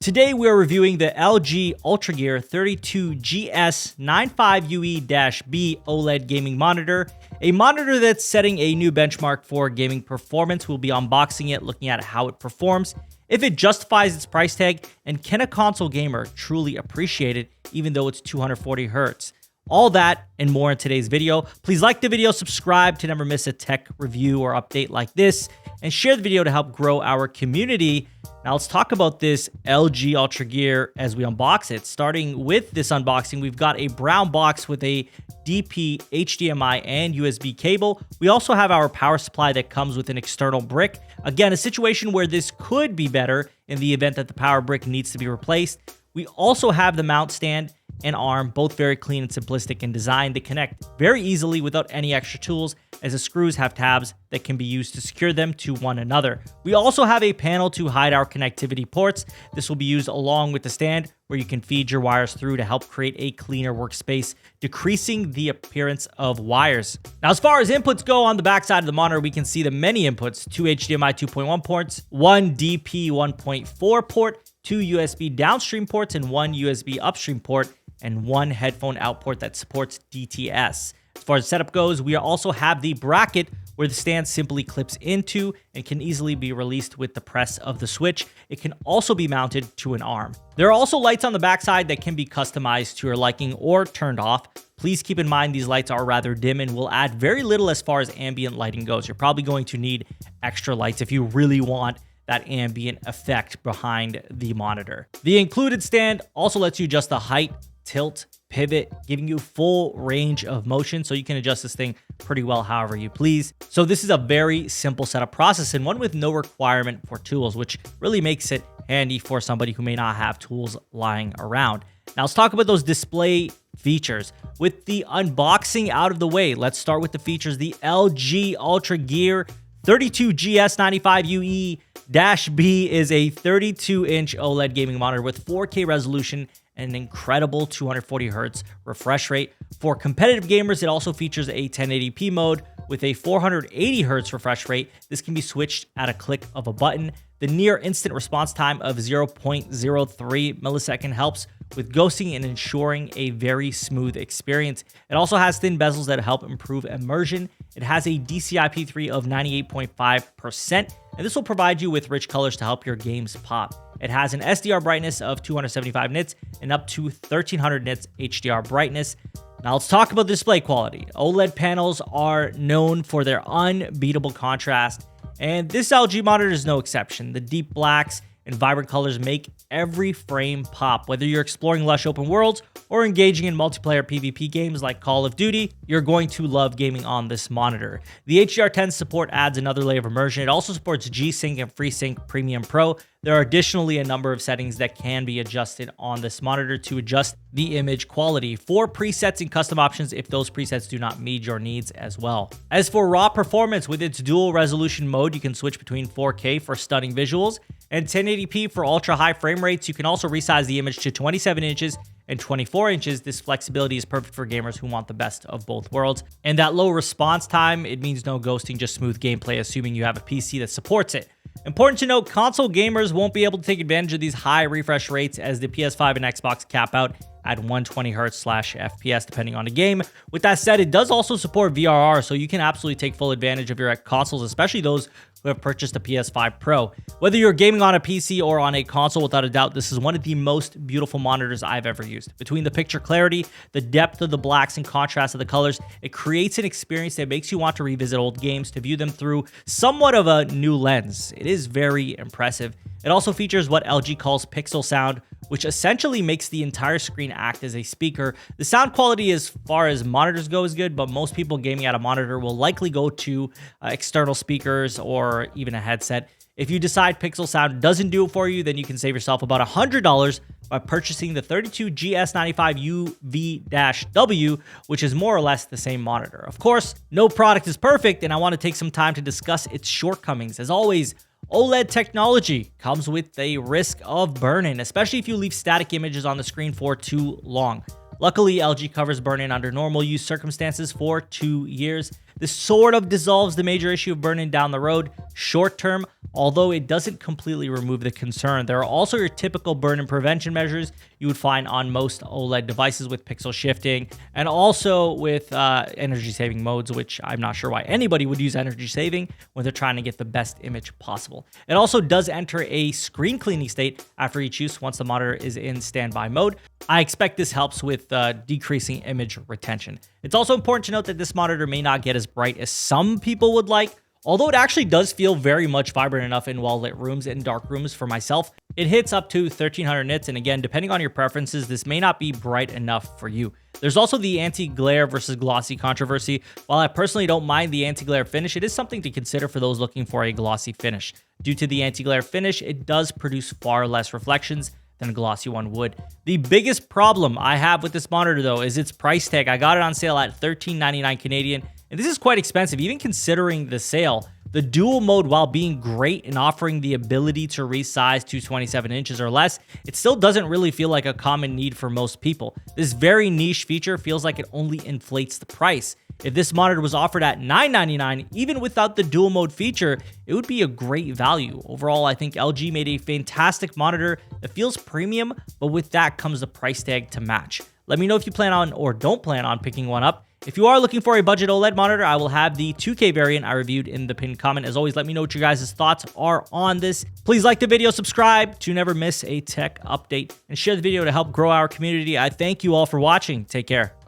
Today we are reviewing the LG UltraGear 32GS95UE-B OLED gaming monitor, a monitor that's setting a new benchmark for gaming performance. We'll be unboxing it, looking at how it performs, if it justifies its price tag, and can a console gamer truly appreciate it even though it's 240 Hz. All that and more in today's video. Please like the video, subscribe to never miss a tech review or update like this, and share the video to help grow our community. Now let's talk about this LG UltraGear as we unbox it. Starting with this unboxing, we've got a brown box with a DP, HDMI, and USB cable. We also have our power supply that comes with an external brick. Again, a situation where this could be better in the event that the power brick needs to be replaced. We also have the mount stand and arm, both very clean and simplistic in design. They connect very easily without any extra tools, as the screws have tabs that can be used to secure them to one another. We also have a panel to hide our connectivity ports. This will be used along with the stand, where you can feed your wires through to help create a cleaner workspace, decreasing the appearance of wires. Now, as far as inputs go, on the back side of the monitor, we can see the many inputs: 2 HDMI 2.1 ports, 1 DP 1.4 port, 2 USB downstream ports, and 1 USB upstream port, and 1 headphone out port that supports DTS. As far as setup goes, we also have the bracket where the stand simply clips into and can easily be released with the press of the switch. It can also be mounted to an arm. There are also lights on the backside that can be customized to your liking or turned off. Please keep in mind these lights are rather dim and will add very little as far as ambient lighting goes. You're probably going to need extra lights if you really want that ambient effect behind the monitor. The included stand also lets you adjust the height, tilt, pivot, giving you full range of motion, so you can adjust this thing pretty well however you please. So this is a very simple setup process and one with no requirement for tools, which really makes it handy for somebody who may not have tools lying around. Now let's talk about those display features. With the unboxing out of the way, let's start with the features. The LG UltraGear 32GS95UE-B is a 32-inch OLED gaming monitor with 4K resolution and an incredible 240 Hz refresh rate. For competitive gamers, it also features a 1080p mode with a 480 Hz refresh rate. This can be switched at a click of a button. The near instant response time of 0.03 millisecond helps with ghosting and ensuring a very smooth experience. It also has thin bezels that help improve immersion. It has a DCI-P3 of 98.5%, and this will provide you with rich colors to help your games pop. It has an SDR brightness of 275 nits and up to 1300 nits HDR brightness. Now let's talk about display quality. OLED panels are known for their unbeatable contrast, and this LG monitor is no exception. The deep blacks and vibrant colors make every frame pop. Whether you're exploring lush open worlds or engaging in multiplayer PvP games like Call of Duty, you're going to love gaming on this monitor. The HDR10 support adds another layer of immersion. It also supports G-Sync and FreeSync Premium Pro. There are additionally a number of settings that can be adjusted on this monitor to adjust the image quality. 4 presets and custom options if those presets do not meet your needs as well. As for raw performance, with its dual resolution mode, you can switch between 4K for stunning visuals and 1080p for ultra high frame rates. You can also resize the image to 27 inches and 24 inches. This flexibility is perfect for gamers who want the best of both worlds. And that low response time, it means no ghosting, just smooth gameplay, assuming you have a PC that supports it. Important to note, console gamers won't be able to take advantage of these high refresh rates, as the PS5 and Xbox cap out at 120 Hz/FPS depending on the game. With that said, it does also support VRR, so you can absolutely take full advantage of your consoles, especially those who have purchased a PS5 Pro. Whether you're gaming on a PC or on a console, without a doubt, this is one of the most beautiful monitors I've ever used. Between the picture clarity, the depth of the blacks, and contrast of the colors, it creates an experience that makes you want to revisit old games to view them through somewhat of a new lens. It is very impressive. It also features what LG calls pixel sound, which essentially makes the entire screen act as a speaker. The sound quality as far as monitors go is good, but most people gaming at a monitor will likely go to external speakers or even a headset. If you decide pixel sound doesn't do it for you, then you can save yourself about $100 by purchasing the 32GS95UV-W, which is more or less the same monitor. Of course, no product is perfect, and I want to take some time to discuss its shortcomings. As always, OLED technology comes with a risk of burn-in, especially if you leave static images on the screen for too long. Luckily, LG covers burn-in under normal use circumstances for 2 years. This sort of dissolves the major issue of burn-in down the road, short term, although it doesn't completely remove the concern. There are also your typical burn-in prevention measures you would find on most OLED devices with pixel shifting and also with energy saving modes, which I'm not sure why anybody would use energy saving when they're trying to get the best image possible. It also does enter a screen cleaning state after each use once the monitor is in standby mode. I expect this helps with decreasing image retention. It's also important to note that this monitor may not get as bright as some people would like, although it actually does feel very much vibrant enough in well-lit rooms and dark rooms for myself. It hits up to 1300 nits, and again, depending on your preferences, this may not be bright enough for you. There's also the anti-glare versus glossy controversy. While I personally don't mind the anti-glare finish, it is something to consider for those looking for a glossy finish. Due to the anti-glare finish, it does produce far less reflections than a glossy one would. The biggest problem I have with this monitor, though, is its price tag. I got it on sale at $13.99 Canadian, and this is quite expensive, even considering the sale. The dual mode, while being great and offering the ability to resize to 27 inches or less, it still doesn't really feel like a common need for most people. This very niche feature feels like it only inflates the price. If this monitor was offered at $9.99, even without the dual mode feature, it would be a great value. Overall, I think LG made a fantastic monitor that feels premium, but with that comes the price tag to match. Let me know if you plan on or don't plan on picking one up. If you are looking for a budget OLED monitor, I will have the 2K variant I reviewed in the pinned comment. As always, let me know what your guys' thoughts are on this. Please like the video, subscribe to never miss a tech update, and share the video to help grow our community. I thank you all for watching. Take care.